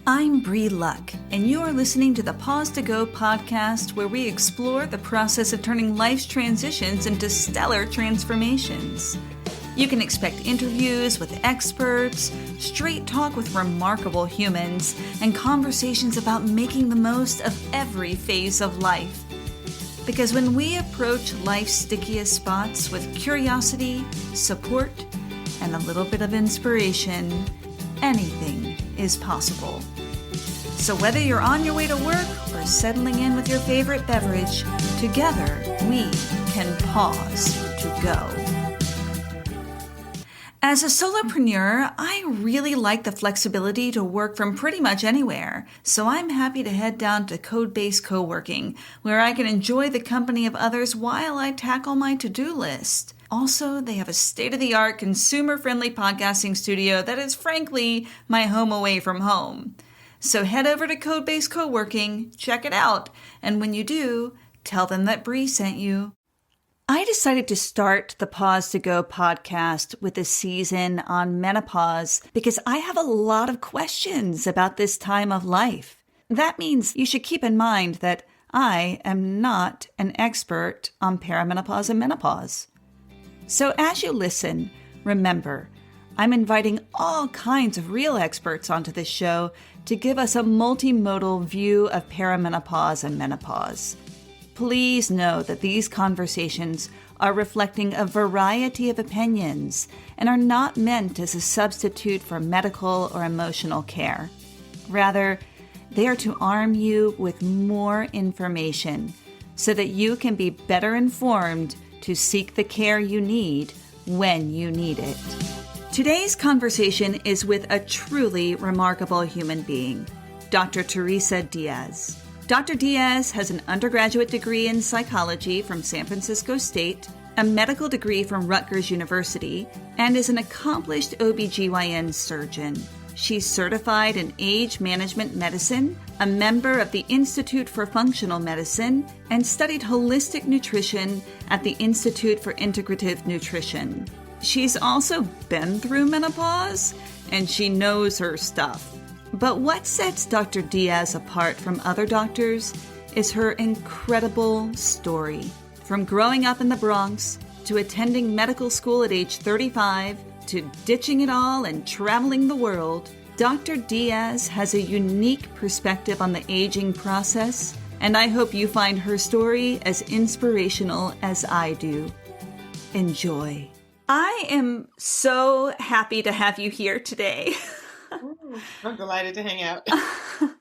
I'm Bree Luck, and you are listening to the Pause to Go podcast, where we explore the process of turning life's transitions into stellar transformations. You can expect interviews with experts, straight talk with remarkable humans, and conversations about making the most of every phase of life. Because when we approach life's stickiest spots with curiosity, support, and a little bit of inspiration, anything is possible. So whether you're on your way to work or settling in with your favorite beverage, together we can pause to go. As a solopreneur, I really like the flexibility to work from pretty much anywhere, so I'm happy to head down to Code-Based Co-working, where I can enjoy the company of others while I tackle my to-do list. Also, they have a state-of-the-art, consumer-friendly podcasting studio that is frankly my home away from home. So head over to Code-Based Co-working, check it out, and when you do, tell them that Bree sent you. I decided to start the Pause to Go podcast with a season on menopause because I have a lot of questions about this time of life. That means you should keep in mind that I am not an expert on perimenopause and menopause. So as you listen, remember, I'm inviting all kinds of real experts onto this show to give us a multimodal view of perimenopause and menopause. Please know that these conversations are reflecting a variety of opinions and are not meant as a substitute for medical or emotional care. Rather, they are to arm you with more information so that you can be better informed to seek the care you need when you need it. Today's conversation is with a truly remarkable human being, Dr. Teresa Diaz. Dr. Diaz has an undergraduate degree in psychology from San Francisco State, a medical degree from Rutgers University, and is an accomplished OBGYN surgeon. She's certified in age management medicine, a member of the Institute for Functional Medicine, and studied holistic nutrition at the Institute for Integrative Nutrition. She's also been through menopause, and she knows her stuff. But what sets Dr. Diaz apart from other doctors is her incredible story. From growing up in the Bronx, to attending medical school at age 35, to ditching it all and traveling the world, Dr. Diaz has a unique perspective on the aging process, and I hope you find her story as inspirational as I do. Enjoy. I am so happy to have you here today. I'm delighted to hang out.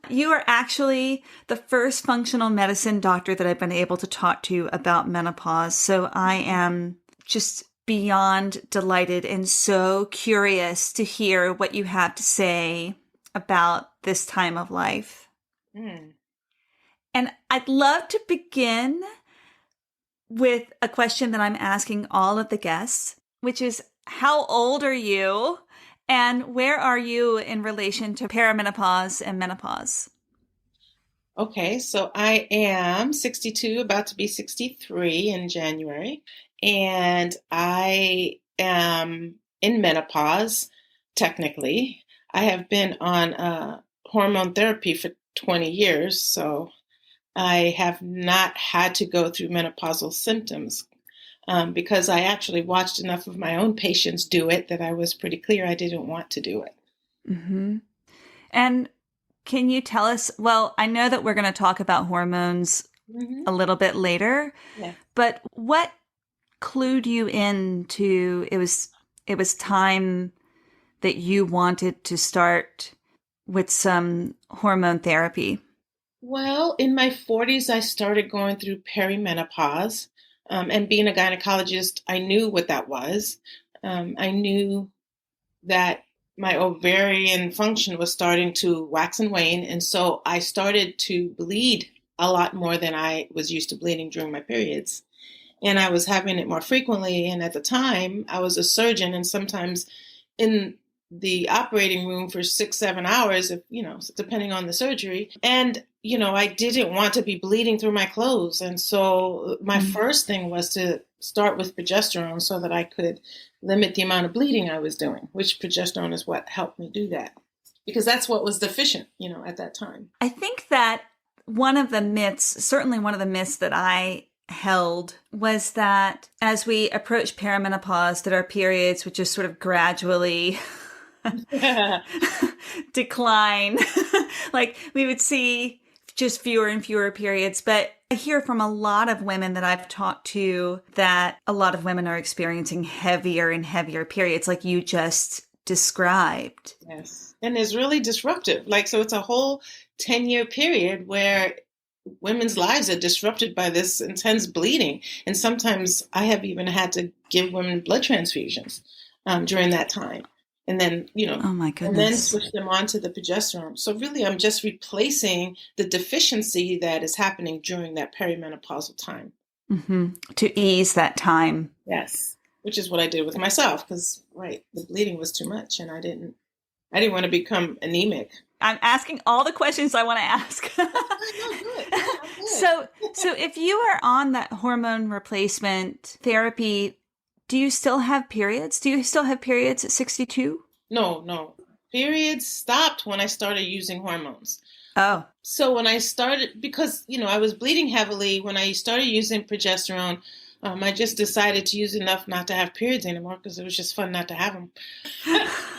You are actually the first functional medicine doctor that I've been able to talk to about menopause, so I am just beyond delighted and so curious to hear what you have to say about this time of life. And I'd love to begin with a question that I'm asking all of the guests, which is, how old are you and where are you in relation to perimenopause and menopause? Okay, so I am 62, about to be 63 in January, and I am in menopause, technically. I have been on hormone therapy for 20 years, so I have not had to go through menopausal symptoms because I actually watched enough of my own patients do it that I was pretty clear I didn't want to do it. Mm-hmm. And can you tell us, well, I know that we're going to talk about hormones a little bit later, but what clued you into it was time that you wanted to start with some hormone therapy? Well, in my 40s, I started going through perimenopause. And being a gynecologist, I knew what that was. I knew that my ovarian function was starting to wax and wane. And so I started to bleed a lot more than I was used to bleeding during my periods. And I was having it more frequently. And at the time, I was a surgeon, and sometimes in the operating room for 6-7 hours, if, depending on the surgery. And, I didn't want to be bleeding through my clothes. And so my first thing was to start with progesterone so that I could limit the amount of bleeding I was doing, which progesterone is what helped me do that. because that's what was deficient, at that time. I think that certainly one of the myths that I held was that as we approach perimenopause, that our periods would just sort of gradually decline. Like we would see just fewer and fewer periods. But I hear from a lot of women that I've talked to that a lot of women are experiencing heavier and heavier periods, like you just described. Yes. And it's really disruptive. So it's a whole 10-year period where women's lives are disrupted by this intense bleeding. And sometimes I have even had to give women blood transfusions during that time. And then, oh my goodness, and then switch them on to the progesterone. So really, I'm just replacing the deficiency that is happening during that perimenopausal time. Mm-hmm. To ease that time. Yes. Which is what I did with myself because, the bleeding was too much and I didn't want to become anemic. I'm asking all the questions I want to ask. So if you are on that hormone replacement therapy, do you still have periods? Do you still have periods at 62? No. Periods stopped when I started using hormones. Oh. So when I started, because, I was bleeding heavily, when I started using progesterone, I just decided to use enough not to have periods anymore because it was just fun not to have them.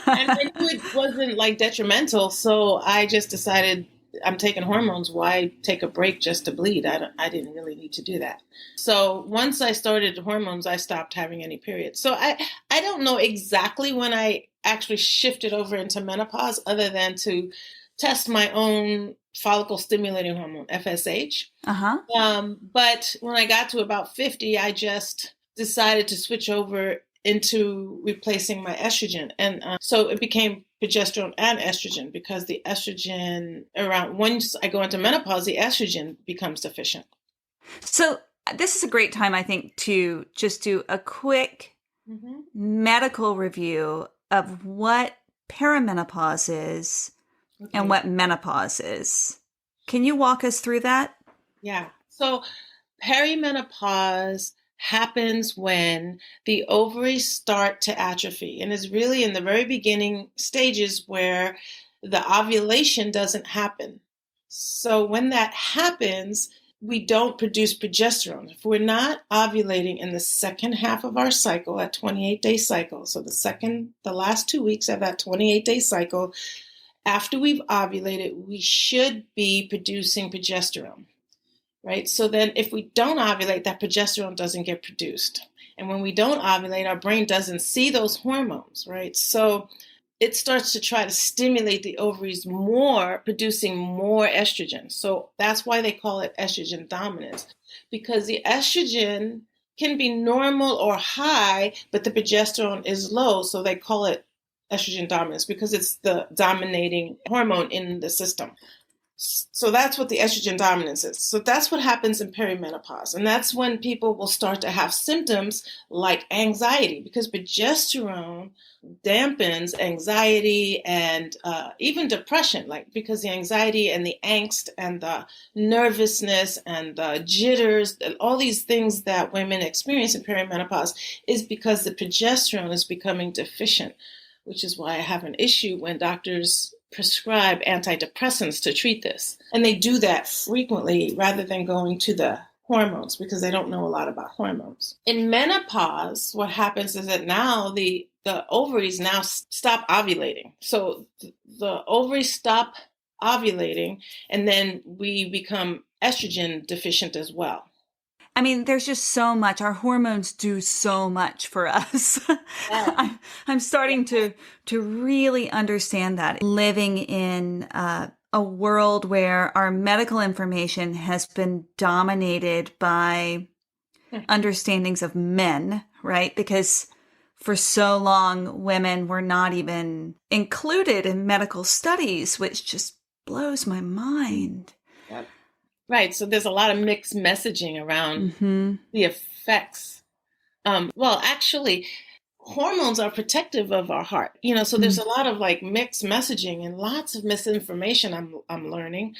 And I knew it wasn't detrimental. So I just decided I'm taking hormones. Why take a break just to bleed? I didn't really need to do that. So once I started hormones, I stopped having any periods. So I don't know exactly when I actually shifted over into menopause other than to test my own follicle stimulating hormone, FSH. But when I got to about 50, I just decided to switch over into replacing my estrogen. And so it became progesterone and estrogen because the estrogen once I go into menopause, the estrogen becomes deficient. So this is a great time, I think, to just do a quick medical review of what perimenopause is and what menopause is. Can you walk us through that? Yeah. So perimenopause happens when the ovaries start to atrophy and is really in the very beginning stages where the ovulation doesn't happen. So when that happens, we don't produce progesterone. If we're not ovulating in the second half of our cycle, at 28-day cycle, so the last 2 weeks of that 28-day cycle, after we've ovulated, we should be producing progesterone. Right? So then if we don't ovulate, that progesterone doesn't get produced. And when we don't ovulate, our brain doesn't see those hormones, right? So it starts to try to stimulate the ovaries more, producing more estrogen. So that's why they call it estrogen dominance, because the estrogen can be normal or high, but the progesterone is low. So they call it estrogen dominance because it's the dominating hormone in the system. So that's what the estrogen dominance is. So that's what happens in perimenopause. And that's when people will start to have symptoms like anxiety, because progesterone dampens anxiety and even depression, because the anxiety and the angst and the nervousness and the jitters, and all these things that women experience in perimenopause is because the progesterone is becoming deficient, which is why I have an issue when doctors prescribe antidepressants to treat this. And they do that frequently rather than going to the hormones because they don't know a lot about hormones. In menopause, what happens is that now the ovaries now stop ovulating. So the ovaries stop ovulating and then we become estrogen deficient as well. I mean, there's just so much. Our hormones do so much for us. Yeah. I'm starting to really understand that. Living in a world where our medical information has been dominated by understandings of men, right? Because for so long, women were not even included in medical studies, which just blows my mind. Yep. Right. So there's a lot of mixed messaging around the effects. Well, actually, hormones are protective of our heart. So there's a lot of mixed messaging and lots of misinformation I'm learning.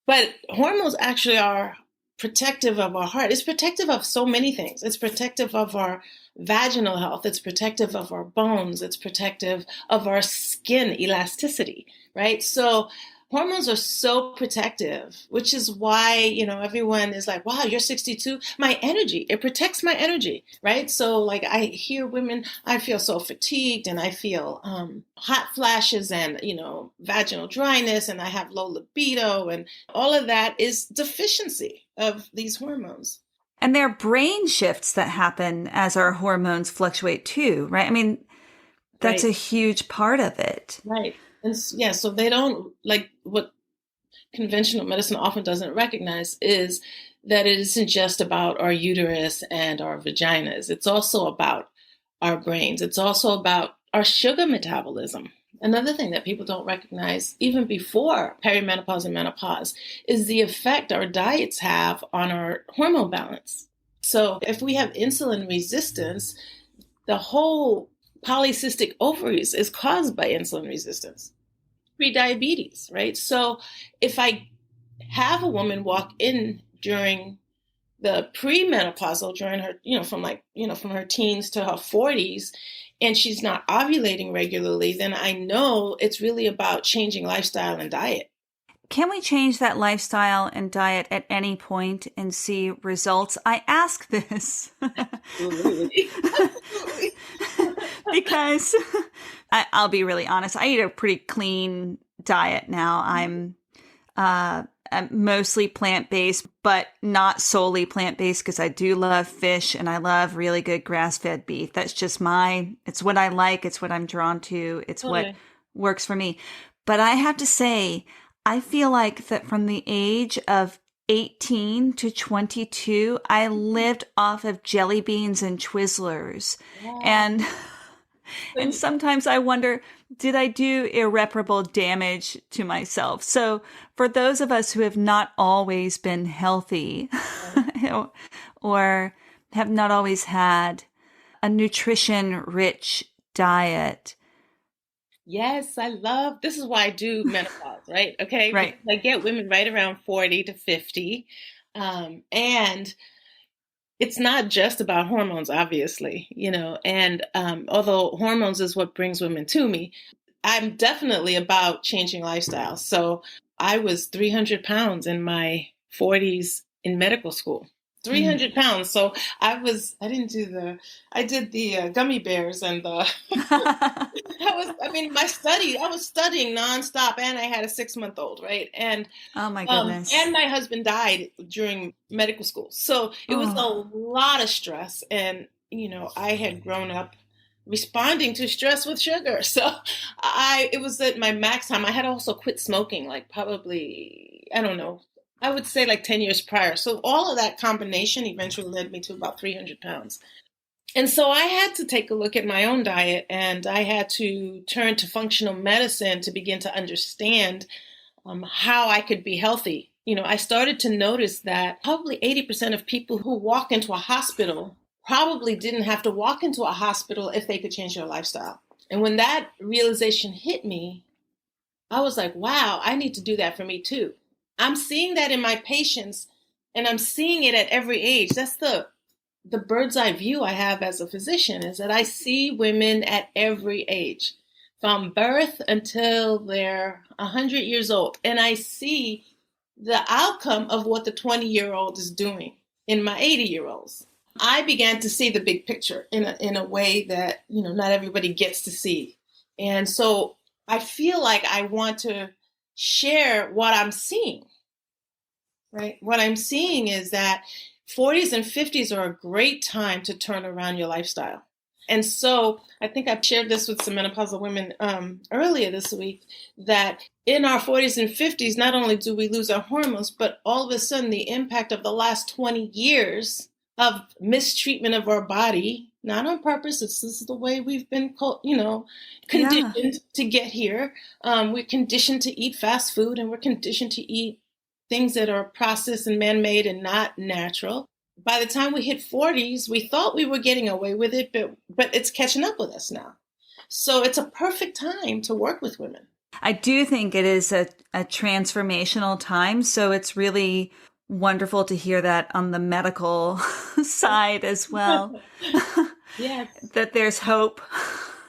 But hormones actually are protective of our heart. It's protective of so many things. It's protective of our vaginal health. It's protective of our bones. It's protective of our skin elasticity, right? So hormones are so protective, which is why, everyone is like, wow, you're 62. My energy, it protects my energy, right? So like I hear women, I feel so fatigued and I feel hot flashes and, vaginal dryness and I have low libido and all of that is deficiency of these hormones. And there are brain shifts that happen as our hormones fluctuate too, right? I mean, that's a huge part of it. Right. And yeah, so they don't, like what conventional medicine often doesn't recognize is that it isn't just about our uterus and our vaginas. It's also about our brains. It's also about our sugar metabolism. Another thing that people don't recognize, even before perimenopause and menopause, is the effect our diets have on our hormone balance. So if we have insulin resistance, the whole polycystic ovaries is caused by insulin resistance, pre-diabetes, right? So if I have a woman walk in during the premenopausal, during her, from her teens to her 40s, and she's not ovulating regularly, then I know it's really about changing lifestyle and diet. Can we change that lifestyle and diet at any point and see results? I ask this because I'll be really honest. I eat a pretty clean diet now. I'm mostly plant-based, but not solely plant-based because I do love fish and I love really good grass-fed beef. That's just it's what I like. It's what I'm drawn to. It's what works for me. But I have to say, I feel like that from the age of 18 to 22, I lived off of jelly beans and Twizzlers. Yeah. And sometimes I wonder, did I do irreparable damage to myself? So for those of us who have not always been healthy or have not always had a nutrition-rich diet. Yes, this is why I do menopause, right? Okay. Right. I get women right around 40 to 50. And it's not just about hormones, obviously, and although hormones is what brings women to me, I'm definitely about changing lifestyle. So I was 300 pounds in my 40s in medical school. 300 pounds. So I did the gummy bears and I was studying nonstop and I had a 6-month-old, right? And oh my goodness. And my husband died during medical school. So it was a lot of stress. And, I had grown up responding to stress with sugar. So it was at my max time. I had also quit smoking, like probably, I don't know, I would say like 10 years prior. So all of that combination eventually led me to about 300 pounds. And so I had to take a look at my own diet and I had to turn to functional medicine to begin to understand how I could be healthy. I started to notice that probably 80% of people who walk into a hospital probably didn't have to walk into a hospital if they could change their lifestyle. And when that realization hit me, I was like, wow, I need to do that for me too. I'm seeing that in my patients and I'm seeing it at every age. That's the bird's eye view I have as a physician, is that I see women at every age, from birth until they're 100 years old. And I see the outcome of what the 20-year-old is doing in my 80-year-olds. I began to see the big picture in a way that, not everybody gets to see. And so I feel like I want to share what I'm seeing, right? What I'm seeing is that 40s and 50s are a great time to turn around your lifestyle. And so I think I've shared this with some menopausal women earlier this week, that in our 40s and 50s, not only do we lose our hormones, but all of a sudden the impact of the last 20 years of mistreatment of our body, not on purpose, this is the way we've been, conditioned to get here. We're conditioned to eat fast food and we're conditioned to eat things that are processed and man-made and not natural. By the time we hit 40s, we thought we were getting away with it, but it's catching up with us now. So it's a perfect time to work with women. I do think it is a transformational time. So it's really wonderful to hear that on the medical side as well. Yes. that there's hope.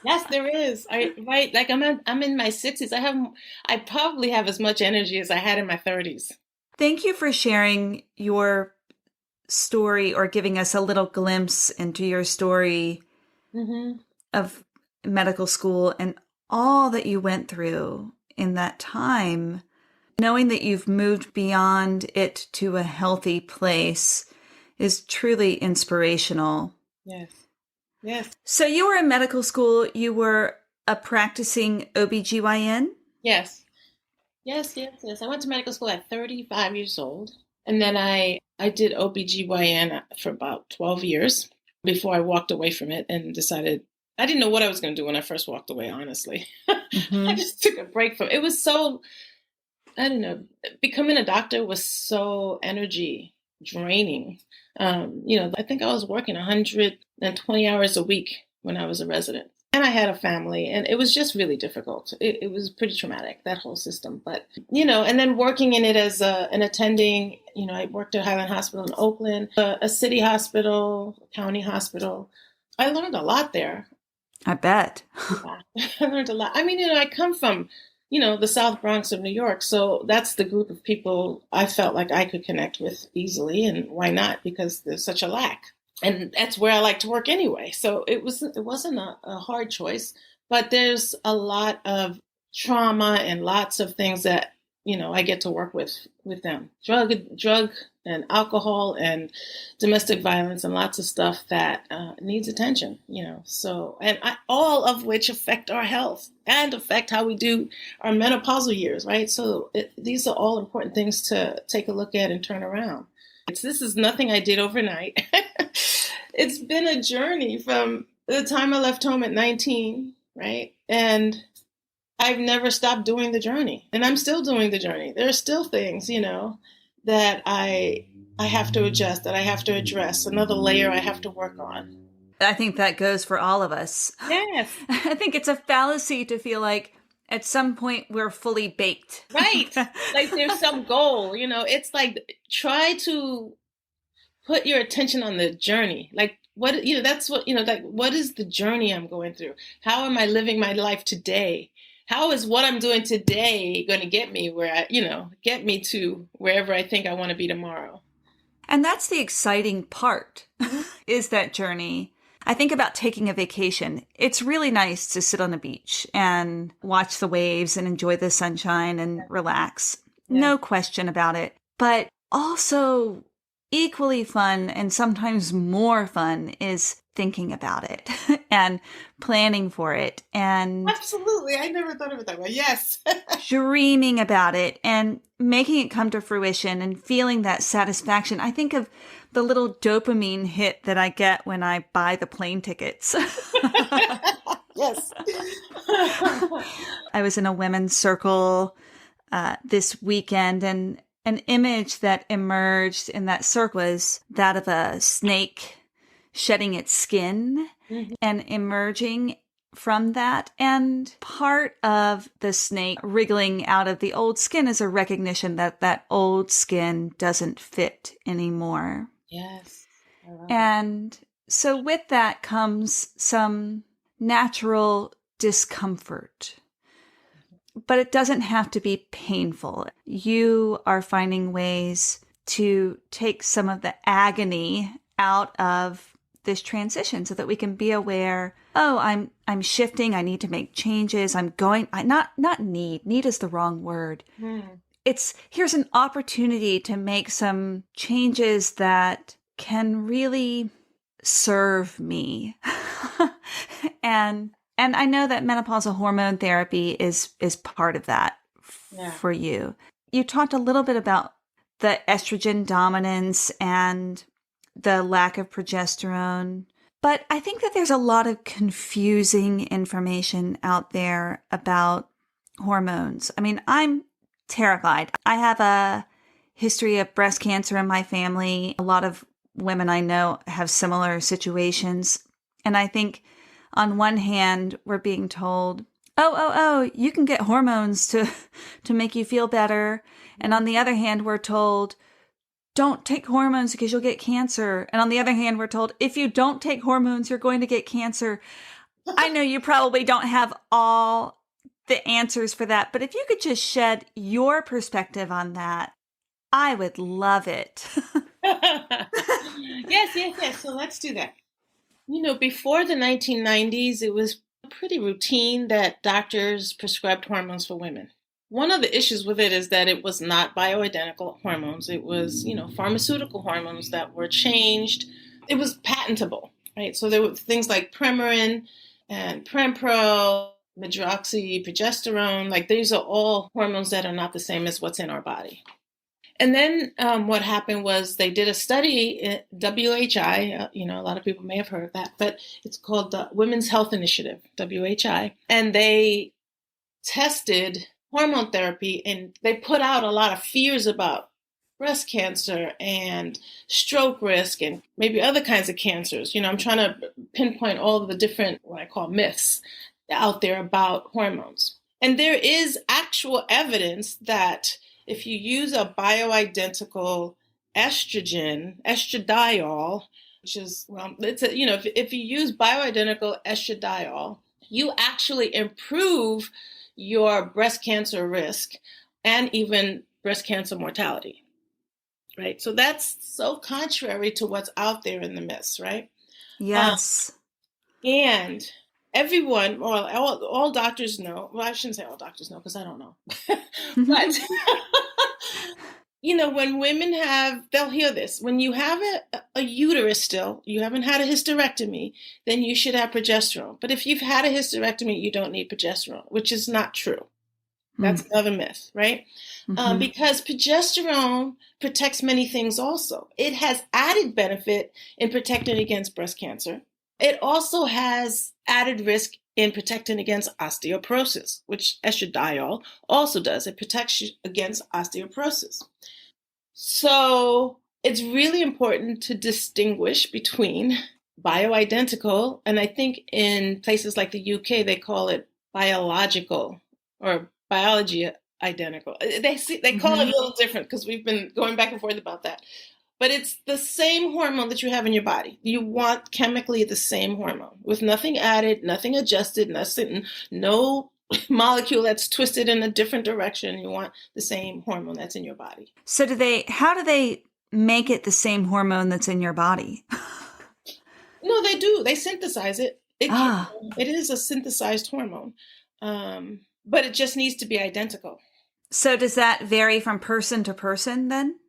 Yes, there is. Right. Like I'm in my 60s. I probably have as much energy as I had in my 30s. Thank you for sharing your story or giving us a little glimpse into your story Mm-hmm. of medical school and all that you went through in that time. Knowing that you've moved beyond it to a healthy place is truly inspirational. Yes. Yes. So you were in medical school, you were a practicing OBGYN? Yes. Yes, yes, yes. I went to medical school at 35 years old. And then I did OBGYN for about 12 years before I walked away from it and decided I didn't know what I was going to do when I first walked away, honestly. I Mm-hmm. just took a break from it. It was so, I don't know, becoming a doctor was so energy draining. I think I was working 120 hours a week when I was a resident. And I had a family, and it was just really difficult. It was pretty traumatic, that whole system. But, and then working in it as an attending, I worked at Highland Hospital in Oakland, a city hospital, county hospital. I learned a lot there. I bet. Yeah, I learned a lot. I mean, I come from, the South Bronx of New York. So that's the group of people I felt like I could connect with easily. And why not? Because there's such a lack. And that's where I like to work anyway. So it wasn't a hard choice, but there's a lot of trauma and lots of things that, I get to work with them. Drug and alcohol and domestic violence and lots of stuff that needs attention, So, all of which affect our health and affect how we do our menopausal years, right? So these are all important things to take a look at and turn around. This is nothing I did overnight. It's been a journey from the time I left home at 19, right? And I've never stopped doing the journey. And I'm still doing the journey. There are still things, that I have to adjust, that I have to address, another layer I have to work on. I think that goes for all of us. Yes. I think it's a fallacy to feel like at some point we're fully baked. Right. Like there's some goal, it's like try to put your attention on the journey. Like what, that's what, like what is the journey I'm going through? How am I living my life today? How is what I'm doing today going to get me get me to wherever I think I want to be tomorrow? And that's the exciting part, is that journey. I think about taking a vacation. It's really nice to sit on a beach and watch the waves and enjoy the sunshine and relax. Yeah. No question about it. But also equally fun and sometimes more fun is thinking about it and planning for it. And absolutely. I never thought of it that way. Yes. Dreaming about it and making it come to fruition and feeling that satisfaction. I think of the little dopamine hit that I get when I buy the plane tickets. Yes. I was in a women's circle this weekend, and an image that emerged in that circle was that of a snake shedding its skin and emerging from that. And part of the snake wriggling out of the old skin is a recognition that that old skin doesn't fit anymore. Yes. And so with that comes some natural discomfort. But it doesn't have to be painful. You are finding ways to take some of the agony out of this transition so that we can be aware, I'm shifting, I need to make changes, need is the wrong word. Here's an opportunity to make some changes that can really serve me. And I know that menopausal hormone therapy is part of that for you. You talked a little bit about the estrogen dominance and the lack of progesterone, but I think that there's a lot of confusing information out there about hormones. I mean, I'm terrified. I have a history of breast cancer in my family. A lot of women I know have similar situations. And I think on one hand, we're being told, you can get hormones to make you feel better. And on the other hand, we're told, don't take hormones because you'll get cancer. And on the other hand, we're told, if you don't take hormones, you're going to get cancer. I know you probably don't have all the answers for that, but if you could just shed your perspective on that, I would love it. Yes. So let's do that. Before the 1990s, it was pretty routine that doctors prescribed hormones for women. One of the issues with it is that it was not bioidentical hormones. It was, pharmaceutical hormones that were changed. It was patentable, right? So there were things like Premarin and Prempro, medroxyprogesterone. Like these are all hormones that are not the same as what's in our body. And then what happened was they did a study at WHI, a lot of people may have heard of that, but it's called the Women's Health Initiative, WHI, and they tested hormone therapy, and they put out a lot of fears about breast cancer and stroke risk and maybe other kinds of cancers. I'm trying to pinpoint all of the different, what I call myths out there about hormones. And there is actual evidence that if you use a bioidentical estrogen, estradiol, which is, if you use bioidentical estradiol, you actually improve your breast cancer risk and even breast cancer mortality, right? So that's so contrary to what's out there in the myths, right? Yes. And everyone, or all doctors know, well, I shouldn't say all doctors know because I don't know, but when women they'll hear this, when you have a uterus still, you haven't had a hysterectomy, then you should have progesterone. But if you've had a hysterectomy, you don't need progesterone, which is not true. That's another myth, right? Because progesterone protects many things also. It has added benefit in protecting against breast cancer. It also has added risk in protecting against osteoporosis, which estradiol also does. It protects you against osteoporosis. So it's really important to distinguish between bioidentical, and I think in places like the UK, they call it biological or biology identical. They call it a little different because we've been going back and forth about that. But it's the same hormone that you have in your body. You want chemically the same hormone with nothing added, nothing adjusted, no molecule that's twisted in a different direction. You want the same hormone that's in your body. So how do they make it the same hormone that's in your body? No, they do. They synthesize it. It is a synthesized hormone, but it just needs to be identical. So does that vary from person to person then?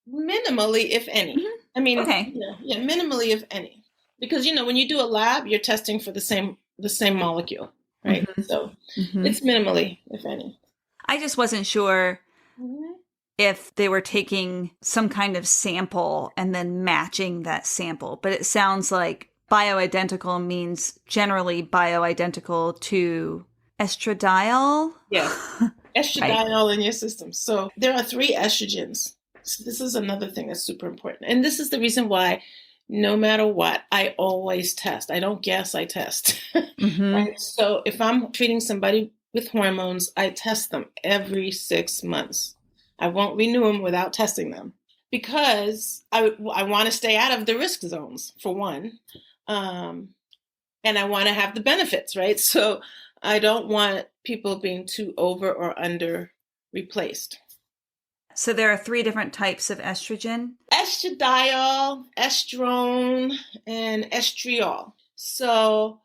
Minimally, if any. I mean, okay. Minimally, if any. Because, when you do a lab, you're testing for the same molecule, right? So it's minimally, if any. I just wasn't sure if they were taking some kind of sample and then matching that sample. But it sounds like bioidentical means generally bioidentical to estradiol. Yes, estradiol in your system. So there are 3 estrogens. So this is another thing that's super important. And this is the reason why no matter what, I always test. I don't guess, I test. Right? So if I'm treating somebody with hormones, I test them every 6 months. I won't renew them without testing them because I want to stay out of the risk zones, for one. And I want to have the benefits, right? So I don't want people being too over or under replaced. So there are 3 different types of estrogen? Estradiol, estrone, and estriol. So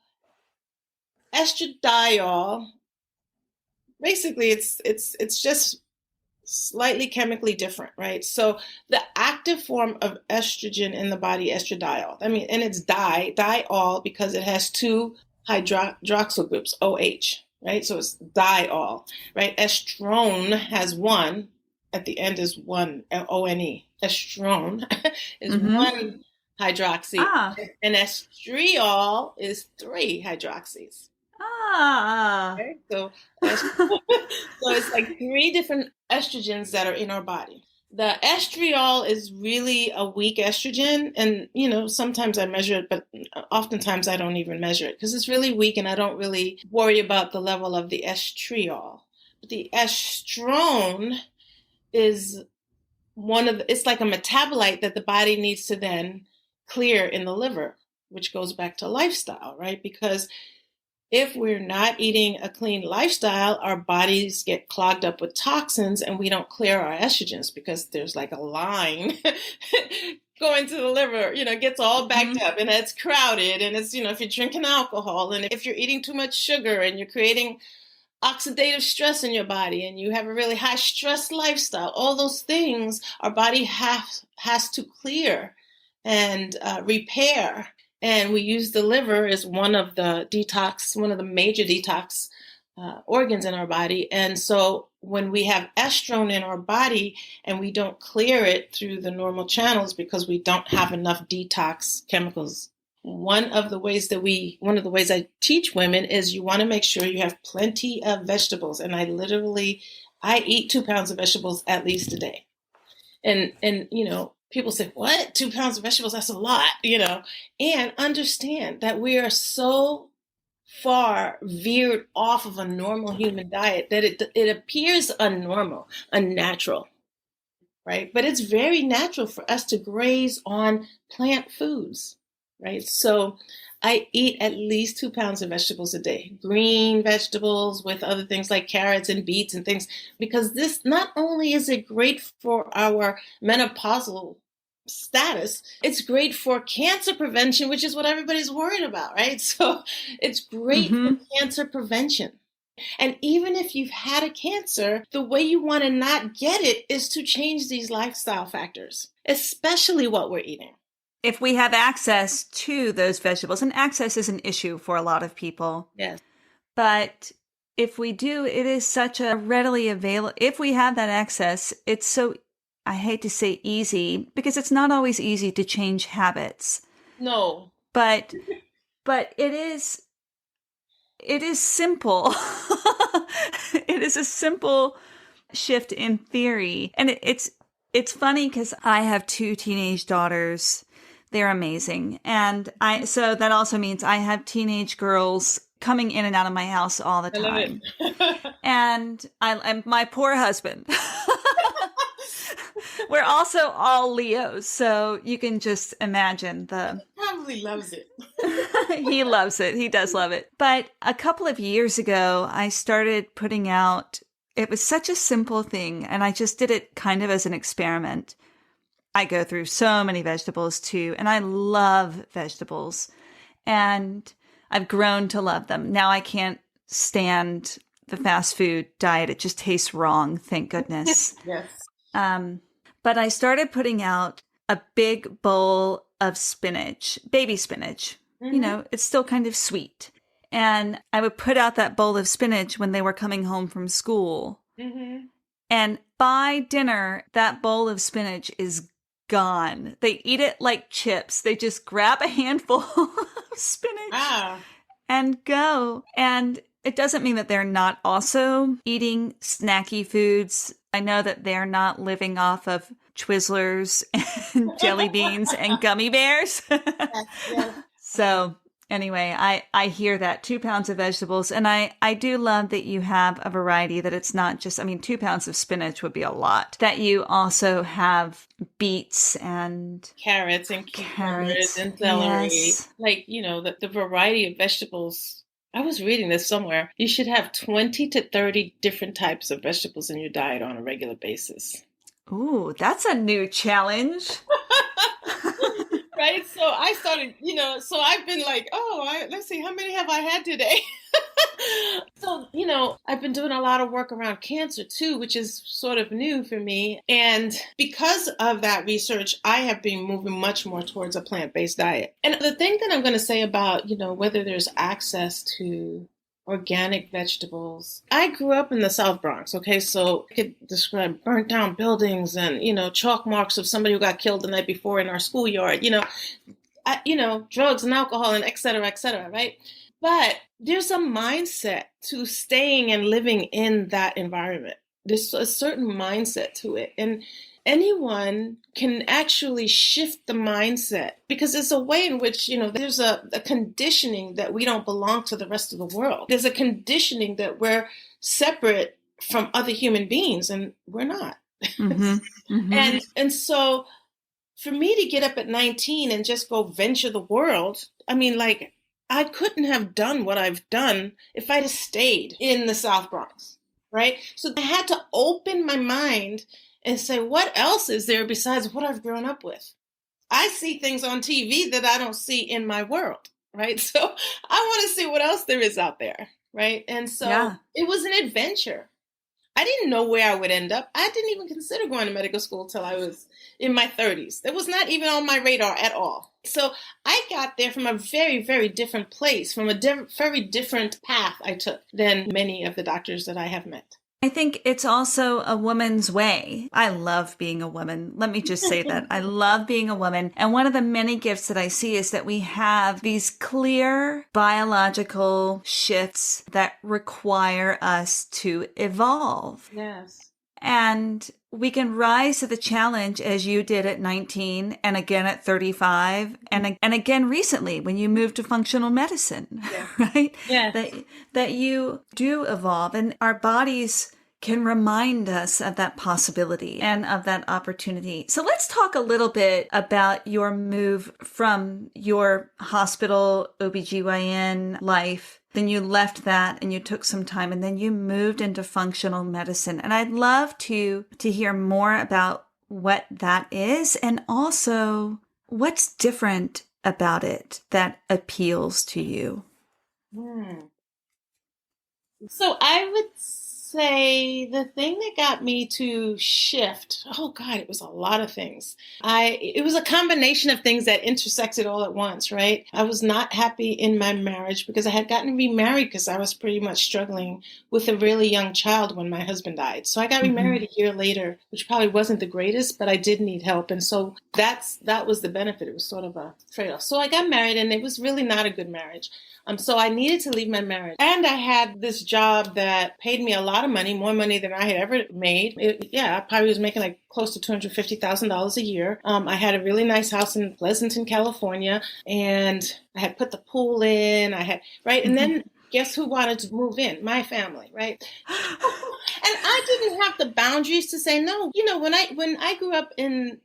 estradiol, basically it's just slightly chemically different, right? So the active form of estrogen in the body, estradiol, and it's diol because it has 2 hydroxyl groups, OH, right? So it's diol, right? Estrone has 1. At the end is 1, ONE. Estrone is 1 hydroxy. And estriol is 3 hydroxys. Okay? So it's like 3 different estrogens that are in our body. The estriol is really a weak estrogen. And, sometimes I measure it, but oftentimes I don't even measure it because it's really weak and I don't really worry about the level of the estriol. But the estrone is it's like a metabolite that the body needs to then clear in the liver, which goes back to lifestyle, right? Because if we're not eating a clean lifestyle, our bodies get clogged up with toxins and we don't clear our estrogens because there's like a line going to the liver, it gets all backed up and it's crowded. And it's, if you're drinking alcohol and if you're eating too much sugar and you're creating oxidative stress in your body and you have a really high stress lifestyle, all those things our body has to clear and repair. And we use the liver as one of the major detox organs in our body. And so when we have estrone in our body and we don't clear it through the normal channels because we don't have enough detox chemicals, one of the ways I teach women is you want to make sure you have plenty of vegetables. And I eat 2 pounds of vegetables at least a day. And people say, what? 2 pounds of vegetables? That's a lot, and understand that we are so far veered off of a normal human diet that it appears unnatural, right? But it's very natural for us to graze on plant foods, right? So I eat at least 2 pounds of vegetables a day, green vegetables with other things like carrots and beets and things, because this not only is it great for our menopausal status, it's great for cancer prevention, which is what everybody's worried about, right? So it's great for cancer prevention. And even if you've had a cancer, the way you want to not get it is to change these lifestyle factors, especially what we're eating. If we have access to those vegetables, and access is an issue for a lot of people. Yes. But if we do, it is such a readily available, if we have that access, it's so, I hate to say easy, because it's not always easy to change habits. No. But it is simple. It is a simple shift in theory. And it's funny because I have 2 teenage daughters. They're amazing. And so that also means I have teenage girls coming in and out of my house all the time. And my poor husband. We're also all Leos, so you can just imagine probably loves it. He loves it. He does love it. But a couple of years ago, I started putting out, it was such a simple thing, and I just did it kind of as an experiment. I go through so many vegetables too, and I love vegetables, and I've grown to love them. Now I can't stand the fast food diet. It just tastes wrong. Thank goodness. Yes. But I started putting out a big bowl of spinach, baby spinach. It's still kind of sweet. And I would put out that bowl of spinach when they were coming home from school. And by dinner, that bowl of spinach is gone. They eat it like chips. They just grab a handful of spinach and go. And it doesn't mean that they're not also eating snacky foods. I know that they're not living off of Twizzlers and jelly beans and gummy bears. Yes. So anyway, I hear that 2 pounds of vegetables. And I do love that you have a variety, that it's not just, 2 pounds of spinach would be a lot. That you also have beets and carrots and cucumbers and celery. Yes. Like, the variety of vegetables. I was reading this somewhere. You should have 20 to 30 different types of vegetables in your diet on a regular basis. Ooh, that's a new challenge. Right? So I started, so I've been like, let's see, how many have I had today? So, I've been doing a lot of work around cancer too, which is sort of new for me. And because of that research, I have been moving much more towards a plant-based diet. And the thing that I'm going to say about, whether there's access to organic vegetables. I grew up in the South Bronx, okay? So I could describe burnt down buildings and, chalk marks of somebody who got killed the night before in our schoolyard, drugs and alcohol and et cetera, right? But there's a mindset to staying and living in that environment. There's a certain mindset to it. And anyone can actually shift the mindset because there's a way in which, there's a conditioning that we don't belong to the rest of the world. There's a conditioning that we're separate from other human beings, and we're not. Mm-hmm. Mm-hmm. And so for me to get up at 19 and just go venture the world, I mean, like, I couldn't have done what I've done if I'd have stayed in the South Bronx, right? So I had to open my mind and say, what else is there besides what I've grown up with? I see things on TV that I don't see in my world, right? So I want to see what else there is out there, right? And so it was an adventure. I didn't know where I would end up. I didn't even consider going to medical school till I was in my 30s. It was not even on my radar at all. So I got there from a very, very different place, from a very different path I took than many of the doctors that I have met. I think it's also a woman's way. I love being a woman. Let me just say that. I love being a woman. And one of the many gifts that I see is that we have these clear biological shifts that require us to evolve. Yes. And we can rise to the challenge as you did at 19 and again at 35 and again recently when you moved to functional medicine, right? Yeah. That you do evolve, and our bodies can remind us of that possibility and of that opportunity. So let's talk a little bit about your move from your hospital OBGYN life. Then you left that and you took some time and then you moved into functional medicine. And I'd love to hear more about what that is and also what's different about it that appeals to you. So I would say the thing that got me to shift, oh God, it was a lot of things. It was a combination of things that intersected all at once, right? I was not happy in my marriage because I had gotten remarried because I was pretty much struggling with a really young child when my husband died. So I got remarried a year later, which probably wasn't the greatest, but I did need help. And so that was the benefit. It was sort of a trade-off. So I got married and it was really not a good marriage. So I needed to leave my marriage. And I had this job that paid me a lot of money, more money than I had ever made. I probably was making like close to $250,000 a year. I had a really nice house in Pleasanton, California, and I had put the pool in. And then guess who wanted to move in? My family, right? And I didn't have the boundaries to say no. You know, when I grew up in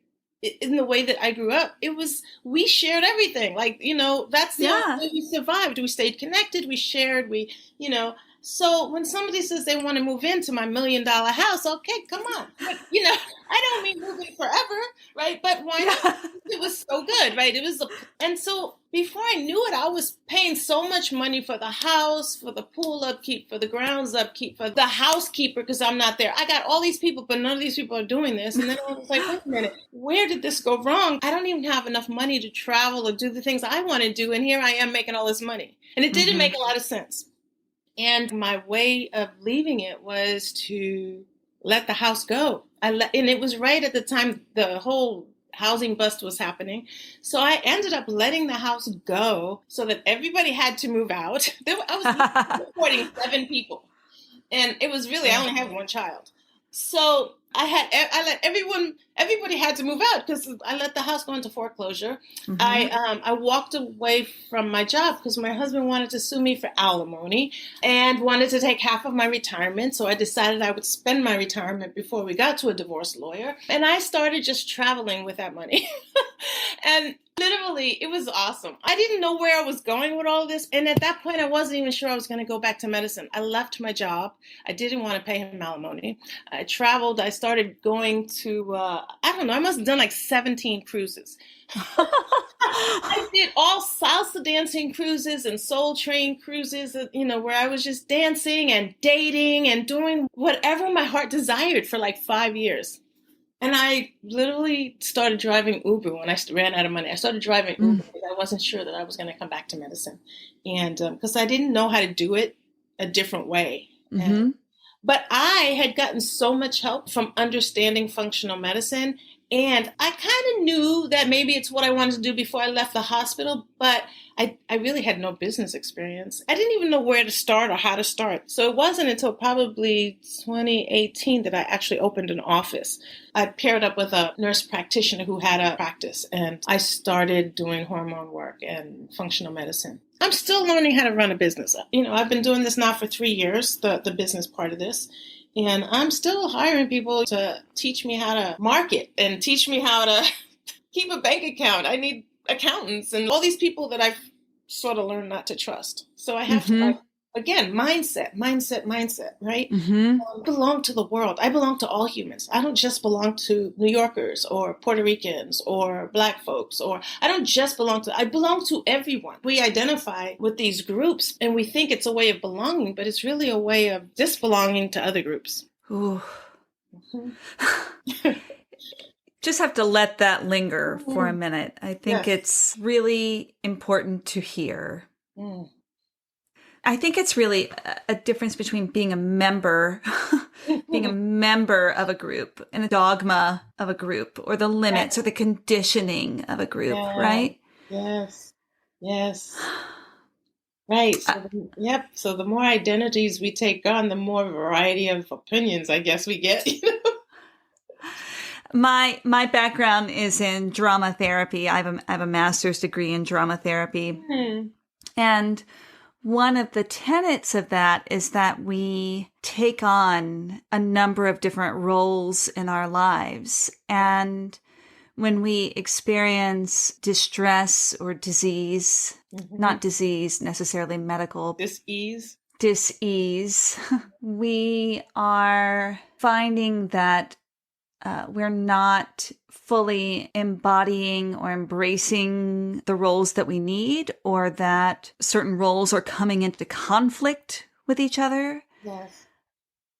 the way that I grew up, we shared everything. Like, you know, that's the only way we survived. We stayed connected. We shared. So when somebody says they want to move into my $1 million house, okay, come on. But, you know, I don't mean moving forever, right? But why not? It was so good, right? And so before I knew it, I was paying so much money for the house, for the pool upkeep, for the grounds upkeep, for the housekeeper, because I'm not there. I got all these people, but none of these people are doing this. And then I was like, wait a minute, where did this go wrong? I don't even have enough money to travel or do the things I want to do. And here I am making all this money. And it didn't make a lot of sense. And my way of leaving it was to let the house go. And it was right at the time the whole housing bust was happening. So I ended up letting the house go so that everybody had to move out. I was supporting 7 people. And it was really, I only had 1 child. So I let everybody had to move out because I let the house go into foreclosure. I walked away from my job because my husband wanted to sue me for alimony and wanted to take half of my retirement. So I decided I would spend my retirement before we got to a divorce lawyer. And I started just traveling with that money. And literally, it was awesome. I didn't know where I was going with all this. And at that point, I wasn't even sure I was going to go back to medicine. I left my job. I didn't want to pay him alimony. I traveled. I started going to, I must have done like 17 cruises. I did all salsa dancing cruises and soul train cruises, where I was just dancing and dating and doing whatever my heart desired for like 5 years. And I literally started driving Uber when I ran out of money. I started driving Uber because I wasn't sure that I was going to come back to medicine. And because I didn't know how to do it a different way. But I had gotten so much help from understanding functional medicine. And I kind of knew that maybe it's what I wanted to do before I left the hospital, but I really had no business experience. I didn't even know where to start or how to start. So it wasn't until probably 2018 that I actually opened an office. I paired up with a nurse practitioner who had a practice, and I started doing hormone work and functional medicine. I'm still learning how to run a business. I've been doing this now for 3 years, the business part of this. And I'm still hiring people to teach me how to market and teach me how to keep a bank account. I need accountants and all these people that I've sort of learned not to trust. So I have to, again, mindset, right? I belong to the world. I belong to all humans. I don't just belong to New Yorkers or Puerto Ricans or Black folks, or I belong to everyone. We identify with these groups and we think it's a way of belonging, but it's really a way of disbelonging to other groups. Ooh. Just have to let that linger for a minute. I think it's really important to hear. I think it's really a difference between being a member, being a member of a group and a dogma of a group, or the limits or the conditioning of a group, right? Yes. Right. So the more identities we take on, the more variety of opinions, I guess, we get. My background is in drama therapy. I have a master's degree in drama therapy. And one of the tenets of that is that we take on a number of different roles in our lives. And when we experience distress or disease, not disease necessarily medical, dis-ease, we are finding that we're not fully embodying or embracing the roles that we need, or that certain roles are coming into conflict with each other. Yes.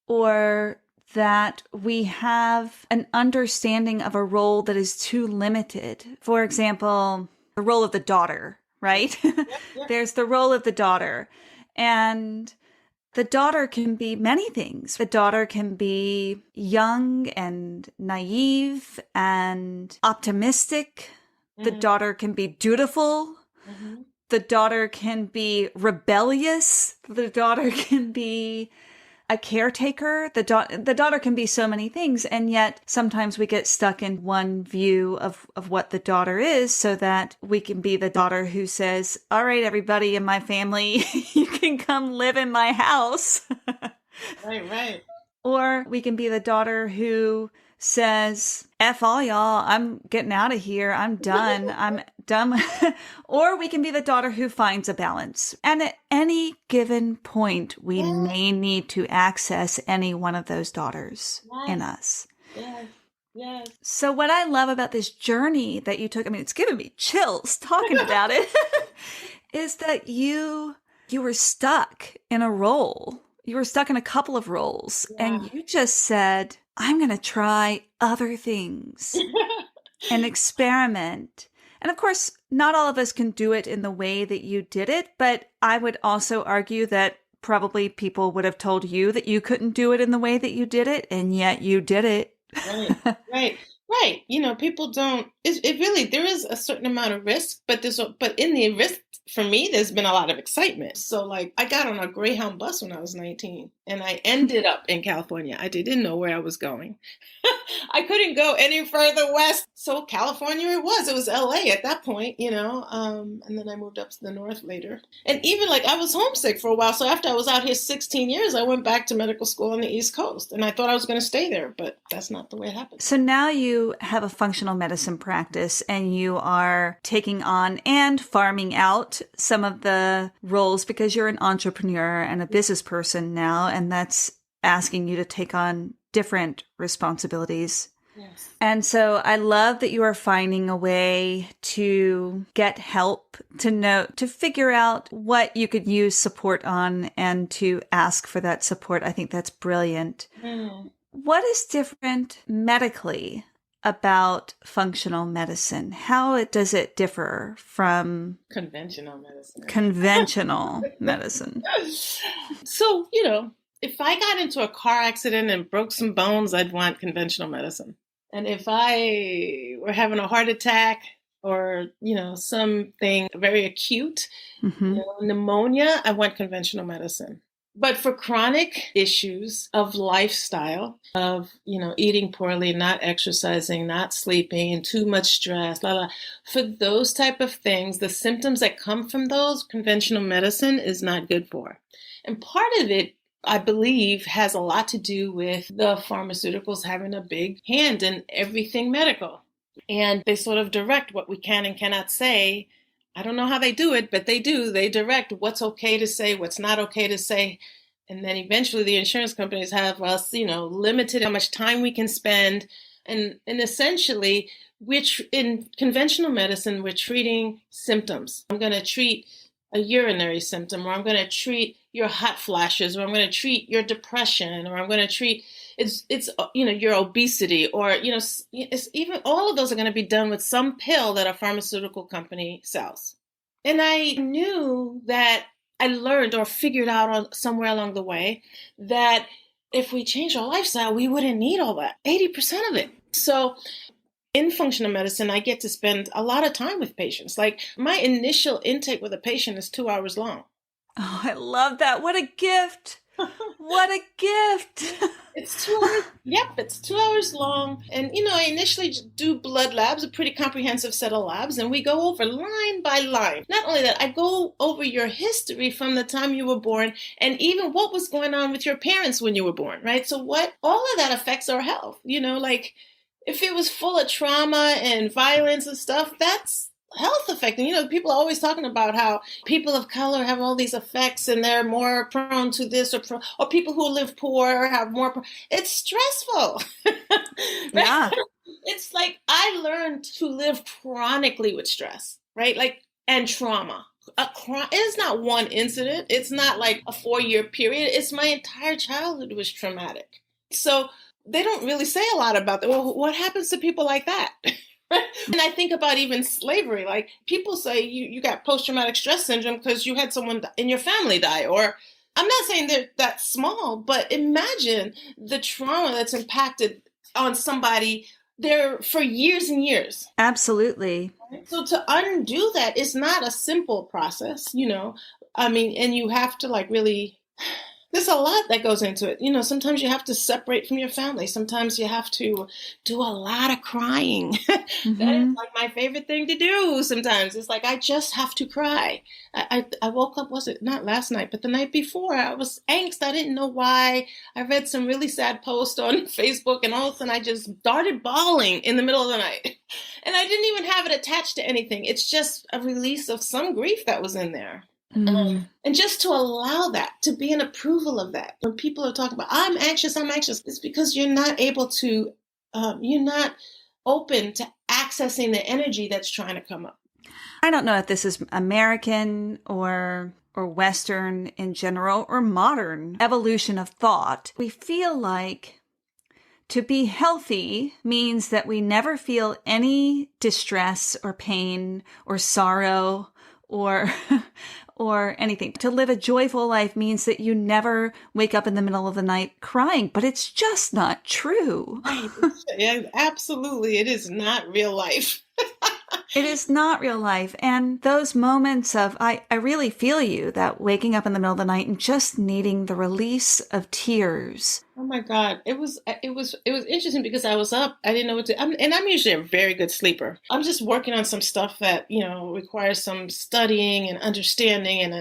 Or that we have an understanding of a role that is too limited. For example, the role of the daughter, right? There's the role of the daughter. And the daughter can be many things. The daughter can be young and naive and optimistic. The daughter can be dutiful. The daughter can be rebellious. The daughter can be a caretaker. The daughter can be so many things. And yet sometimes we get stuck in one view of what the daughter is, so that we can be the daughter who says, all right, everybody in my family, you can come live in my house. Right. Or we can be the daughter who says, F all y'all, I'm getting out of here. I'm done. I'm done. Or we can be the daughter who finds a balance. And at any given point, we may need to access any one of those daughters in us. Yes. So what I love about this journey that you took, I mean, it's giving me chills talking about it, is that you were stuck in a role. You were stuck in a couple of roles, and you just said, I'm going to try other things and experiment. And of course, not all of us can do it in the way that you did it, but I would also argue that probably people would have told you that you couldn't do it in the way that you did it, and yet you did it. Right. You know, people don't, it really, there is a certain amount of risk, but in the risk, for me, there's been a lot of excitement. So like, I got on a Greyhound bus when I was 19 and I ended up in California. I didn't know where I was going. I couldn't go any further west. So California it was LA at that point, you know, and then I moved up to the north later. And even like I was homesick for a while. So after I was out here 16 years, I went back to medical school on the East Coast and I thought I was going to stay there, but that's not the way it happened. So now you have a functional medicine practice and you are taking on and farming out some of the roles because you're an entrepreneur and a business person now, and that's asking you to take on different responsibilities. Yes. And so I love that you are finding a way to get help, to figure out what you could use support on and to ask for that support. I think that's brilliant. What is different medically about functional medicine? How does it differ from conventional medicine? So, you know, if I got into a car accident and broke some bones, I'd want conventional medicine. And if I were having a heart attack or, you know, something very acute, you know, pneumonia, I want conventional medicine. But for chronic issues of lifestyle, of, you know, eating poorly, not exercising, not sleeping, and too much stress, for those type of things, the symptoms that come from those, conventional medicine is not good for. And part of it, I believe has a lot to do with the pharmaceuticals having a big hand in everything medical. And they sort of direct what we can and cannot say. I don't know how they do it, but they do. They direct what's okay to say, what's not okay to say. And then eventually the insurance companies have us, limited how much time we can spend. And essentially, which in conventional medicine, we're treating symptoms. I'm going to treat a urinary symptom, or I'm going to treat your hot flashes, or I'm going to treat your depression, or I'm going to treat your obesity, or it's even all of those are going to be done with some pill that a pharmaceutical company sells. And I knew that I learned or figured out somewhere along the way that if we change our lifestyle, we wouldn't need all that, 80% of it. So in functional medicine, I get to spend a lot of time with patients. Like my initial intake with a patient is 2 hours long. Oh, I love that. What a gift. What a gift. It's 2 hours. Yep, it's 2 hours long. And, I initially do blood labs, a pretty comprehensive set of labs, and we go over line by line. Not only that, I go over your history from the time you were born and even what was going on with your parents when you were born, right? So all of that affects our health. If it was full of trauma and violence and stuff, that's health affecting. People are always talking about how people of color have all these effects and they're more prone to this or people who live poor have more. It's stressful. Yeah. It's like I learned to live chronically with stress, right? And trauma. It is not one incident. It's not like a 4-year period. It's my entire childhood was traumatic. So they don't really say a lot about that. Well, what happens to people like that? And I think about even slavery. Like people say you got post-traumatic stress syndrome because you had someone in your family die. Or I'm not saying they're that small, but imagine the trauma that's impacted on somebody there for years and years. Absolutely. So to undo that is not a simple process, and you have to really... There's a lot that goes into it. Sometimes you have to separate from your family. Sometimes you have to do a lot of crying. Mm-hmm. That is my favorite thing to do sometimes. It's I just have to cry. I woke up, was it not last night, but the night before, I was angst. I didn't know why. I read some really sad post on Facebook and all of a sudden I just started bawling in the middle of the night. And I didn't even have it attached to anything. It's just a release of some grief that was in there. And just to allow that, to be an approval of that. When people are talking about, I'm anxious, it's because you're not able to, you're not open to accessing the energy that's trying to come up. I don't know if this is American or Western in general or modern evolution of thought. We feel like to be healthy means that we never feel any distress or pain or sorrow or anything. To live a joyful life means that you never wake up in the middle of the night crying, but it's just not true. Yeah, absolutely. It is not real life. It is not real life. And those moments of, I really feel you, that waking up in the middle of the night and just needing the release of tears. Oh my God. It was interesting because I was up. I didn't know what to, and I'm usually a very good sleeper. I'm just working on some stuff that, requires some studying and understanding. And,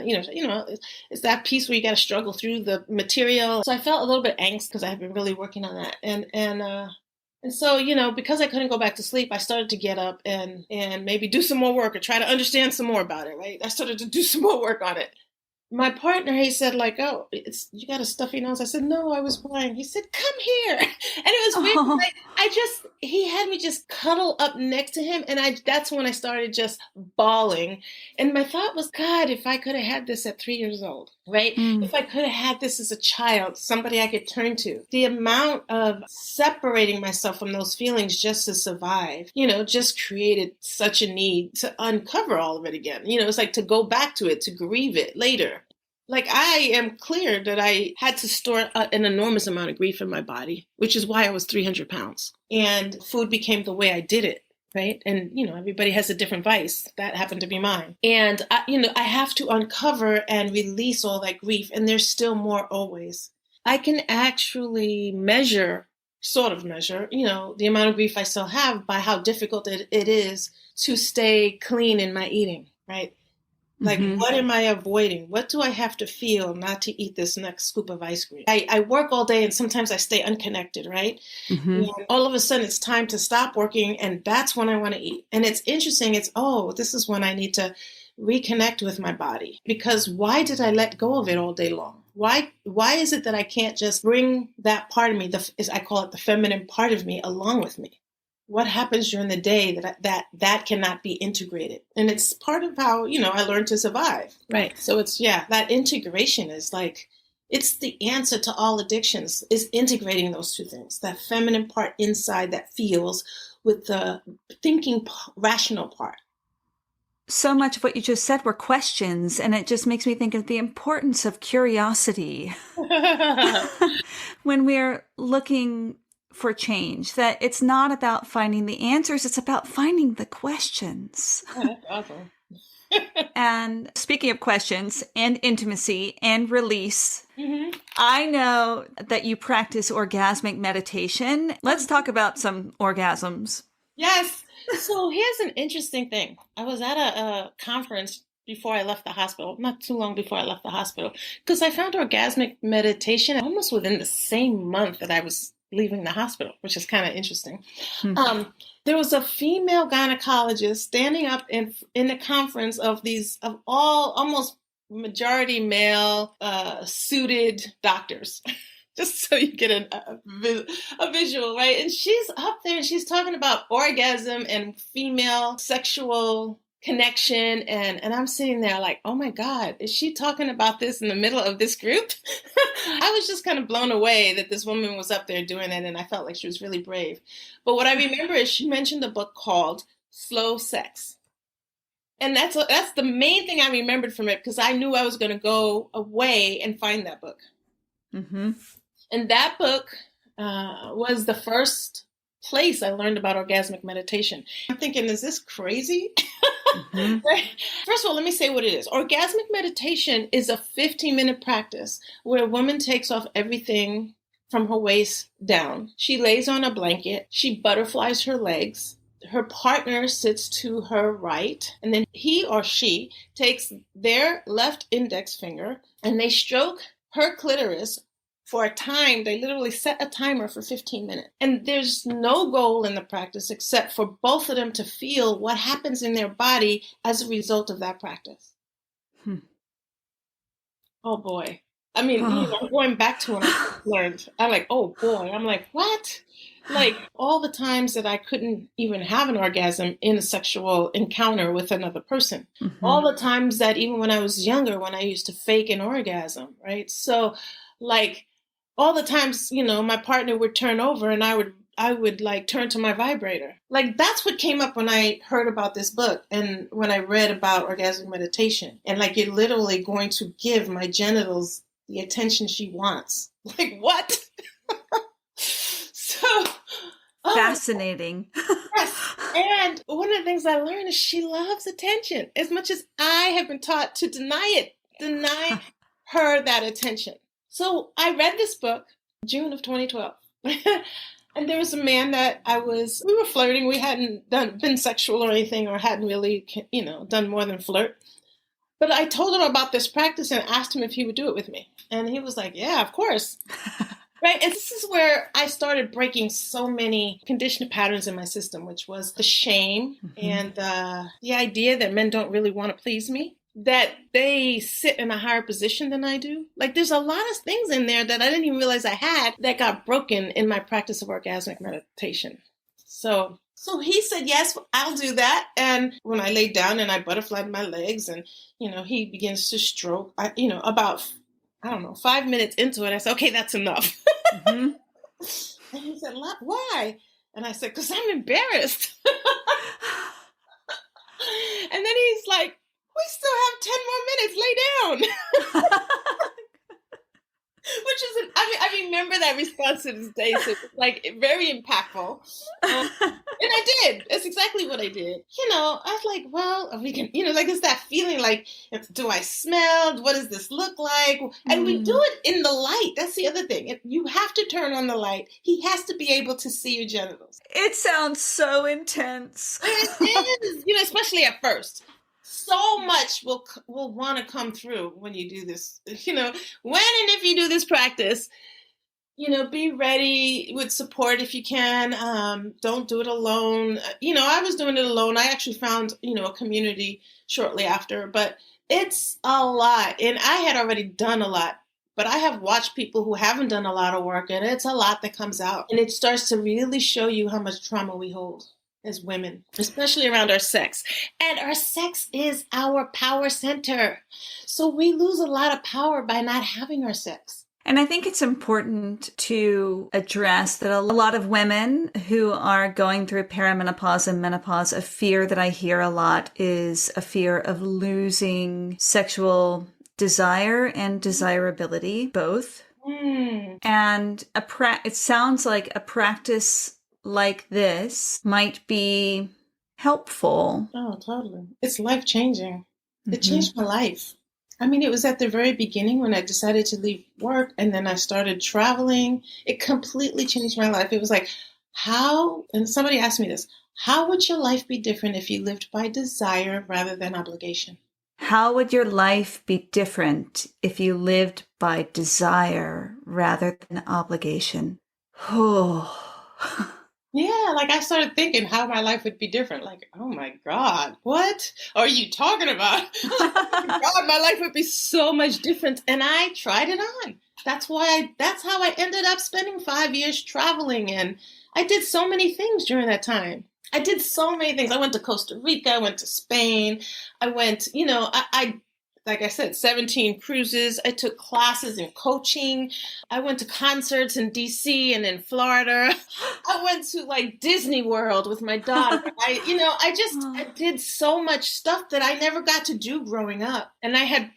it's that piece where you got to struggle through the material. So I felt a little bit angst because I have been really working on that. And so, because I couldn't go back to sleep, I started to get up and maybe do some more work or try to understand some more about it, right? I started to do some more work on it. My partner, he said oh, you got a stuffy nose. I said, no, I was crying. He said, come here. And it was weird. Oh. He had me just cuddle up next to him. And that's when I started just bawling. And my thought was, God, if I could have had this at 3 years old, right? If I could have had this as a child, somebody I could turn to. The amount of separating myself from those feelings just to survive, just created such a need to uncover all of it again. It's to go back to it, to grieve it later. I am clear that I had to store an enormous amount of grief in my body, which is why I was 300 pounds. And food became the way I did it, right? And, everybody has a different vice. That happened to be mine. And, I have to uncover and release all that grief. And there's still more always. I can actually sort of measure, the amount of grief I still have by how difficult it is to stay clean in my eating, right? Like, Mm-hmm. what am I avoiding? What do I have to feel not to eat this next scoop of ice cream? I work all day and sometimes I stay unconnected, right? Mm-hmm. And all of a sudden it's time to stop working and that's when I want to eat. And it's interesting. This is when I need to reconnect with my body, because why did I let go of it all day long? Why is it that I can't just bring that part of me, I call it the feminine part of me, along with me? What happens during the day that cannot be integrated? And it's part of how, I learned to survive. Right. So that integration is like, it's the answer to all addictions, is integrating those two things, that feminine part inside that feels with the thinking, rational part. So much of what you just said were questions, and it just makes me think of the importance of curiosity when we're looking for change, that it's not about finding the answers, it's about finding the questions. Oh, that's awesome. And speaking of questions and intimacy and release, Mm-hmm. I know that you practice orgasmic meditation. Let's talk about some orgasms. Yes. So here's an interesting thing. I was at a conference before I left the hospital, not too long before I left the hospital, because I found orgasmic meditation almost within the same month that I was leaving the hospital, which is kind of interesting. Mm-hmm. There was a female gynecologist standing up in a conference of all almost majority male suited doctors. Just so you get a visual, right? And she's up there and she's talking about orgasm and female sexual connection. And I'm sitting there like, oh my God, is she talking about this in the middle of this group? I was just kind of blown away that this woman was up there doing it. And I felt like she was really brave. But what I remember is she mentioned a book called Slow Sex. And that's the main thing I remembered from it, because I knew I was going to go away and find that book. Mm-hmm. And that book was the first place I learned about orgasmic meditation. I'm thinking, is this crazy? Mm-hmm. First of all, let me say what it is. Orgasmic meditation is a 15-minute practice where a woman takes off everything from her waist down. She lays on a blanket. She butterflies her legs. Her partner sits to her right, and then he or she takes their left index finger and they stroke her clitoris for a time. They literally set a timer for 15 minutes. And there's no goal in the practice except for both of them to feel what happens in their body as a result of that practice. Oh boy. I mean, going back to when I learned, I'm like, oh boy. I'm like, what? Like all the times that I couldn't even have an orgasm in a sexual encounter with another person. Mm-hmm. All the times that even when I was younger, when I used to fake an orgasm, right? So like all the times, my partner would turn over and I would like turn to my vibrator. Like that's what came up when I heard about this book and when I read about orgasmic meditation, and like you're literally going to give my genitals the attention she wants. Like what? So fascinating. Yes. And one of the things I learned is she loves attention as much as I have been taught to deny her that attention. So I read this book June of 2012. And there was a man that we were flirting. We hadn't been sexual or anything, or hadn't really, done more than flirt. But I told him about this practice and asked him if he would do it with me. And he was like, yeah, of course. Right. And this is where I started breaking so many conditioned patterns in my system, which was the shame and the idea that men don't really want to please me, that they sit in a higher position than I do. Like there's a lot of things in there that I didn't even realize I had that got broken in my practice of orgasmic meditation. So he said, yes, I'll do that. And when I laid down and I butterflied my legs and, he begins to stroke, about 5 minutes into it, I said, okay, that's enough. Mm-hmm. And he said, why? And I said, because I'm embarrassed. And then he's like, we still have 10 more minutes, lay down. Which is, I remember that response to this day. So it's like very impactful. And I did. That's exactly what I did. I was like, well, we can, like it's that feeling like, do I smell? What does this look like? And we do it in the light. That's the other thing. You have to turn on the light. He has to be able to see your genitals. It sounds so intense. It is, especially at first. so much will want to come through when you do this. When and if you do this practice, be ready with support if you can. Don't do it alone. I was doing it alone. I actually found, a community shortly after, but it's a lot. And I had already done a lot, but I have watched people who haven't done a lot of work, and it's a lot that comes out. And it starts to really show you how much trauma we hold as women, especially around our sex. And our sex is our power center. So we lose a lot of power by not having our sex. And I think it's important to address that a lot of women who are going through perimenopause and menopause, a fear that I hear a lot is a fear of losing sexual desire and desirability, both. And it sounds like a practice like this might be helpful. Oh, totally. It's life-changing. It changed my life. I mean, it was at the very beginning when I decided to leave work, and then I started traveling. It completely changed my life. It was like, and somebody asked me this, how would your life be different if you lived by desire rather than obligation? How would your life be different if you lived by desire rather than obligation? Oh. Yeah, like I started thinking how my life would be different. Like, oh my God, what are you talking about? Oh my God, my life would be so much different. And I tried it on. That's how I ended up spending 5 years traveling. And I did so many things during that time. I did so many things. I went to Costa Rica. I went to Spain. I went, I like I said, 17 cruises. I took classes in coaching. I went to concerts in DC and in Florida. I went to like Disney World with my daughter. I did so much stuff that I never got to do growing up. And I had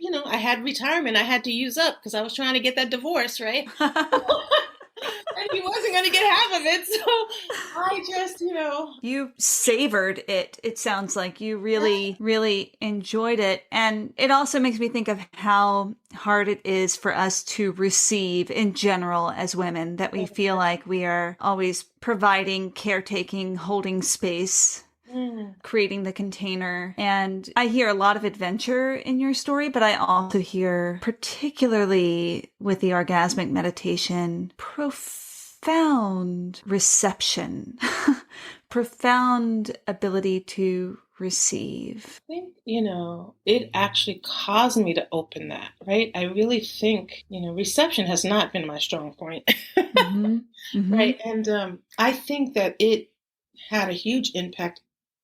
retirement I had to use up because I was trying to get that divorce, right? And he wasn't going to get half of it. So I just, You savored it. It sounds like you really, really enjoyed it. And it also makes me think of how hard it is for us to receive in general as women, that we feel like we are always providing, caretaking, holding space, creating the container. And I hear a lot of adventure in your story, but I also hear, particularly with the orgasmic meditation, profound reception, profound ability to receive. I think, it actually caused me to open that, right? I really think, reception has not been my strong point, right? And I think that it had a huge impact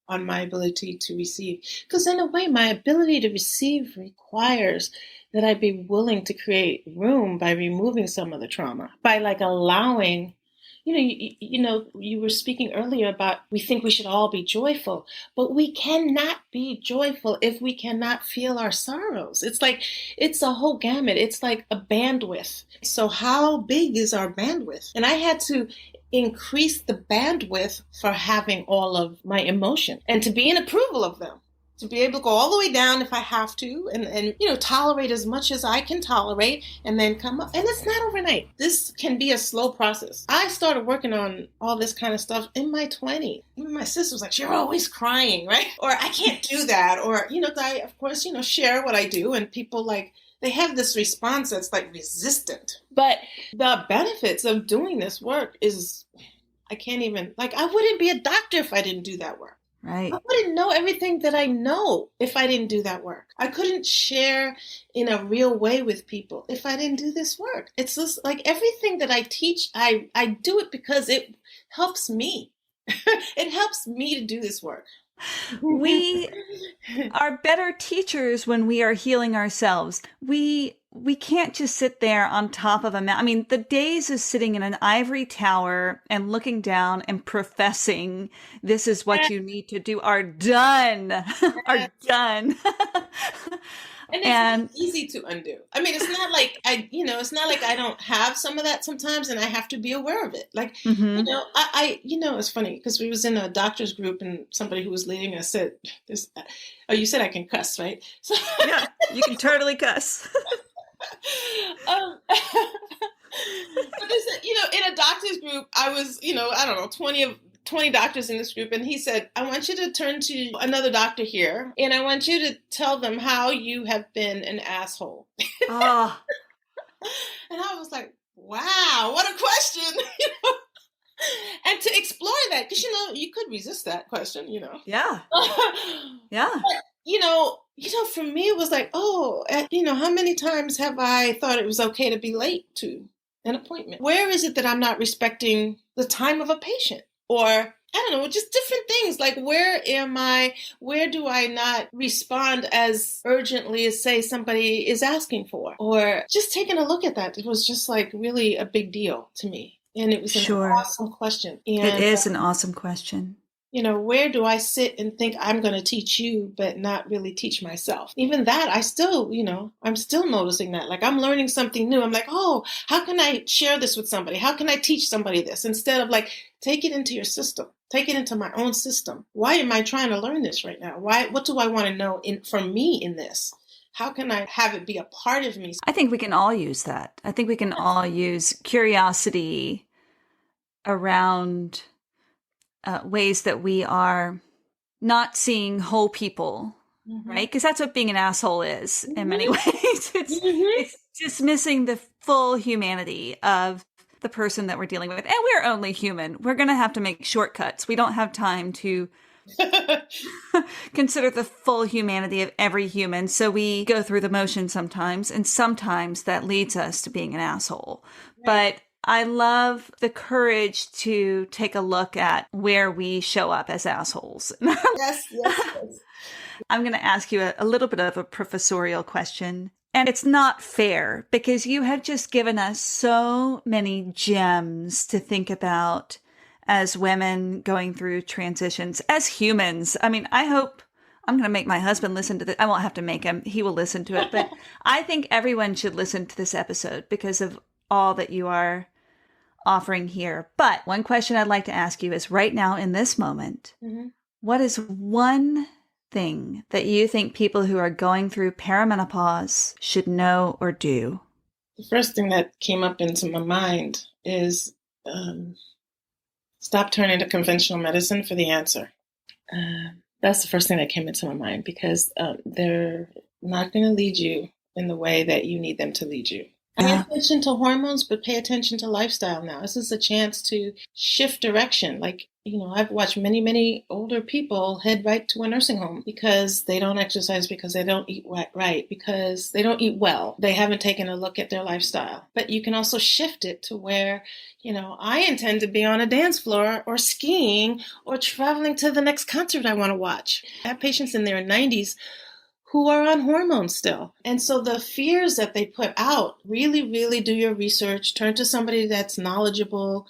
on my ability to receive. Because in a way, my ability to receive requires that I be willing to create room by removing some of the trauma, by like allowing, you were speaking earlier about we think we should all be joyful, but we cannot be joyful if we cannot feel our sorrows. It's a whole gamut. It's like a bandwidth. So how big is our bandwidth? And I had to increase the bandwidth for having all of my emotion and to be in approval of them, to be able to go all the way down if I have to and tolerate as much as I can tolerate and then come up. And it's not overnight. This can be a slow process. I started working on all this kind of stuff in my 20s. Even my sister was like, you're always crying, right? Or I can't do that. Or, I, of course, share what I do, and people they have this response that's like resistant. But the benefits of doing this work is, I can't even, I wouldn't be a doctor if I didn't do that work. Right. I wouldn't know everything that I know if I didn't do that work. I couldn't share in a real way with people if I didn't do this work. It's just like everything that I teach, I do it because it helps me. It helps me to do this work. We are better teachers when we are healing ourselves. We can't just sit there on top of a mountain. I mean, the days of sitting in an ivory tower and looking down and professing this is what you need to do are done. Are done. And it's not easy to undo. I mean, it's not like it's not like I don't have some of that sometimes and I have to be aware of it. Like, it's funny because we was in a doctor's group and somebody who was leading us said this, you said I can cuss, right? So, yeah, you can totally cuss. But they said, in a doctor's group, I was, I don't know, 20 of 20 doctors in this group, and he said, I want you to turn to another doctor here, and I want you to tell them how you have been an asshole. Oh. And I was like, wow, what a question. And to explore that, because, you could resist that question, Yeah. Yeah. But, for me, it was like, how many times have I thought it was okay to be late to an appointment? Where is it that I'm not respecting the time of a patient? Or, I don't know, just different things. Like, where do I not respond as urgently as, say, somebody is asking for? Or just taking a look at that, it was just like really a big deal to me. And it was an awesome question. And, it is an awesome question. Where do I sit and think I'm going to teach you, but not really teach myself? Even that, I'm still noticing that. Like, I'm learning something new. I'm like, oh, how can I share this with somebody? How can I teach somebody this? Instead of like, take it into your system. Take it into my own system. Why am I trying to learn this right now? What do I want to know from me in this? How can I have it be a part of me? I think we can all use that. I think we can all use curiosity around ways that we are not seeing whole people, right? Because that's what being an asshole is in many ways. It's dismissing the full humanity of the person that we're dealing with. And we're only human. We're going to have to make shortcuts. We don't have time to consider the full humanity of every human. So we go through the motion sometimes, and sometimes that leads us to being an asshole. Right. But I love the courage to take a look at where we show up as assholes. Yes. I'm going to ask you a little bit of a professorial question. And it's not fair because you have just given us so many gems to think about as women going through transitions, as humans. I mean, I hope I'm going to make my husband listen to this. I won't have to make him. He will listen to it. But I think everyone should listen to this episode because of all that you are offering here. But one question I'd like to ask you is right now in this moment, what is one thing that you think people who are going through perimenopause should know or do? The first thing that came up into my mind is stop turning to conventional medicine for the answer. That's the first thing that came into my mind because they're not going to lead you in the way that you need them to lead you. Pay attention to hormones, but pay attention to lifestyle now. This is a chance to shift direction. Like, I've watched many, many older people head right to a nursing home because they don't exercise, because they don't eat right, because they don't eat well. They haven't taken a look at their lifestyle. But you can also shift it to where, I intend to be on a dance floor or skiing or traveling to the next concert I want to watch. I have patients in their 90s who are on hormones still. And so the fears that they put out, really, really do your research, turn to somebody that's knowledgeable,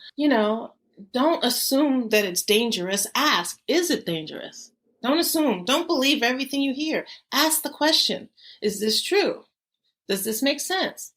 don't assume that it's dangerous. Ask, is it dangerous? Don't assume, don't believe everything you hear. Ask the question, is this true? Does this make sense?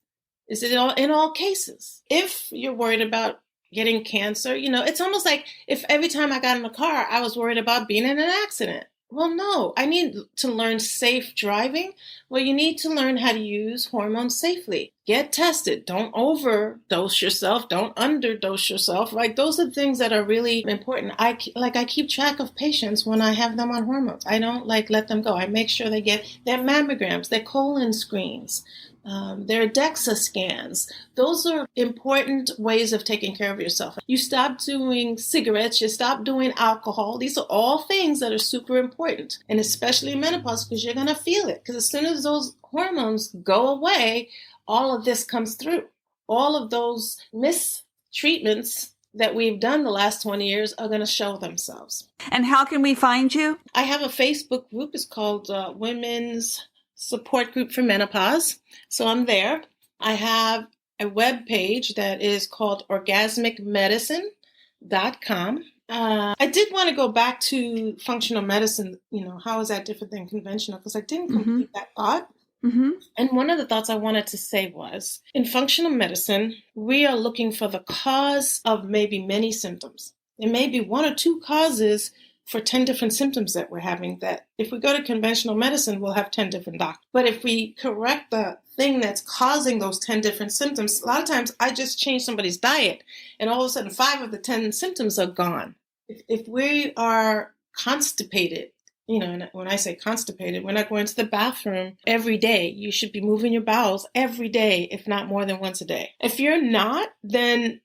Is it in all cases? If you're worried about getting cancer, it's almost like if every time I got in a car, I was worried about being in an accident. Well, no, I need to learn safe driving. Well, you need to learn how to use hormones safely. Get tested. Don't overdose yourself. Don't underdose yourself. Like, those are things that are really important. I keep track of patients when I have them on hormones. I don't let them go. I make sure they get their mammograms, their colon screens, their DEXA scans. Those are important ways of taking care of yourself. You stop doing cigarettes, you stop doing alcohol. These are all things that are super important, and especially in menopause because you're going to feel it. Because as soon as those hormones go away, all of this comes through. All of those mistreatments that we've done the last 20 years are going to show themselves. And how can we find you? I have a Facebook group. It's called Women's Support Group for Menopause. So I'm there. I have a web page that is called orgasmicmedicine.com. I did want to go back to functional medicine. How is that different than conventional? Because I didn't complete that thought. And one of the thoughts I wanted to say was, in functional medicine, we are looking for the cause of maybe many symptoms. There may be one or two causes for 10 different symptoms that we're having, that if we go to conventional medicine, we'll have 10 different doctors. But if we correct the thing that's causing those 10 different symptoms, a lot of times I just change somebody's diet and all of a sudden 5 of the 10 symptoms are gone. If we are constipated, and when I say constipated, we're not going to the bathroom every day. You should be moving your bowels every day, if not more than once a day. If you're not, then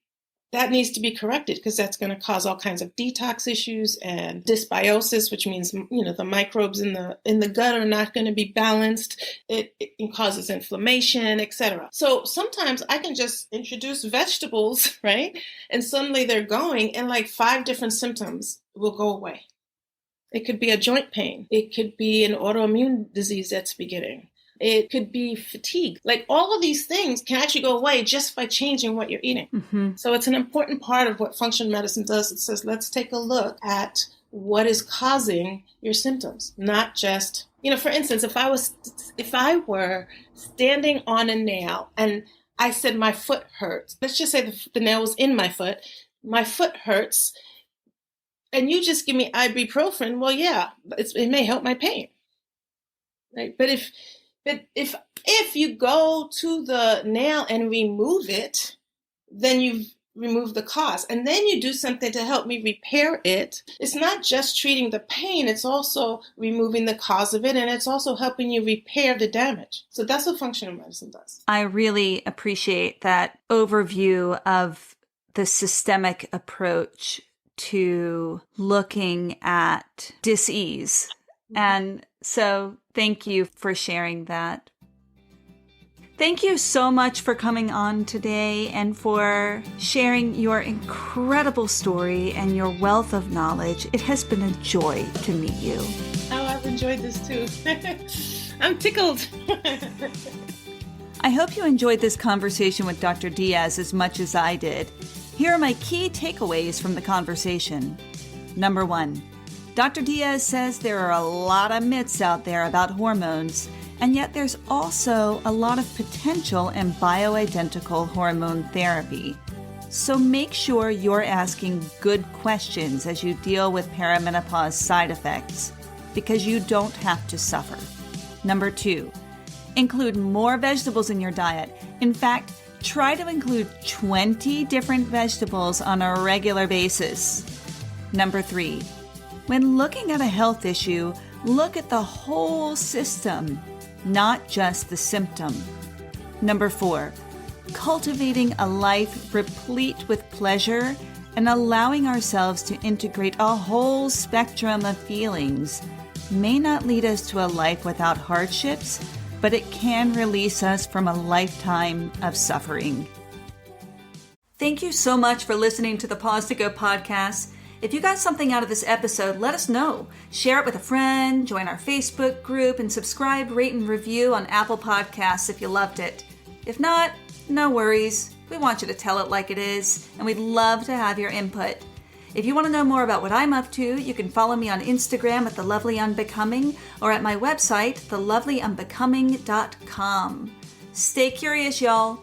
that needs to be corrected, because that's going to cause all kinds of detox issues and dysbiosis, which means, the microbes in the gut are not going to be balanced. It causes inflammation, etc. So sometimes I can just introduce vegetables, right? And suddenly they're going, and like 5 different symptoms will go away. It could be a joint pain. It could be an autoimmune disease that's beginning. It could be fatigue. Like, all of these things can actually go away just by changing what you're eating. Mm-hmm. So it's an important part of what functional medicine does. It says, let's take a look at what is causing your symptoms, not just, for instance, if I were standing on a nail and I said my foot hurts, let's just say the nail was in my foot hurts, and you just give me ibuprofen, well, yeah, it may help my pain, right? But if you go to the nail and remove it, then you've removed the cause. And then you do something to help me repair it. It's not just treating the pain, it's also removing the cause of it, and it's also helping you repair the damage. So that's what functional medicine does. I really appreciate that overview of the systemic approach to looking at dis-ease. And so thank you for sharing that. Thank you so much for coming on today and for sharing your incredible story and your wealth of knowledge. It has been a joy to meet you. Oh, I've enjoyed this too. I'm tickled. I hope you enjoyed this conversation with Dr. Diaz as much as I did. Here are my key takeaways from the conversation. Number 1. Dr. Diaz says there are a lot of myths out there about hormones, and yet there's also a lot of potential in bioidentical hormone therapy. So make sure you're asking good questions as you deal with perimenopause side effects, because you don't have to suffer. Number 2, include more vegetables in your diet. In fact, try to include 20 different vegetables on a regular basis. Number 3, when looking at a health issue, look at the whole system, not just the symptom. Number 4, cultivating a life replete with pleasure and allowing ourselves to integrate a whole spectrum of feelings may not lead us to a life without hardships, but it can release us from a lifetime of suffering. Thank you so much for listening to the Pause to Go podcast. If you got something out of this episode, let us know. Share it with a friend, join our Facebook group, and subscribe, rate, and review on Apple Podcasts if you loved it. If not, no worries. We want you to tell it like it is, and we'd love to have your input. If you want to know more about what I'm up to, you can follow me on Instagram at The Lovely Unbecoming or at my website, thelovelyunbecoming.com. Stay curious, y'all.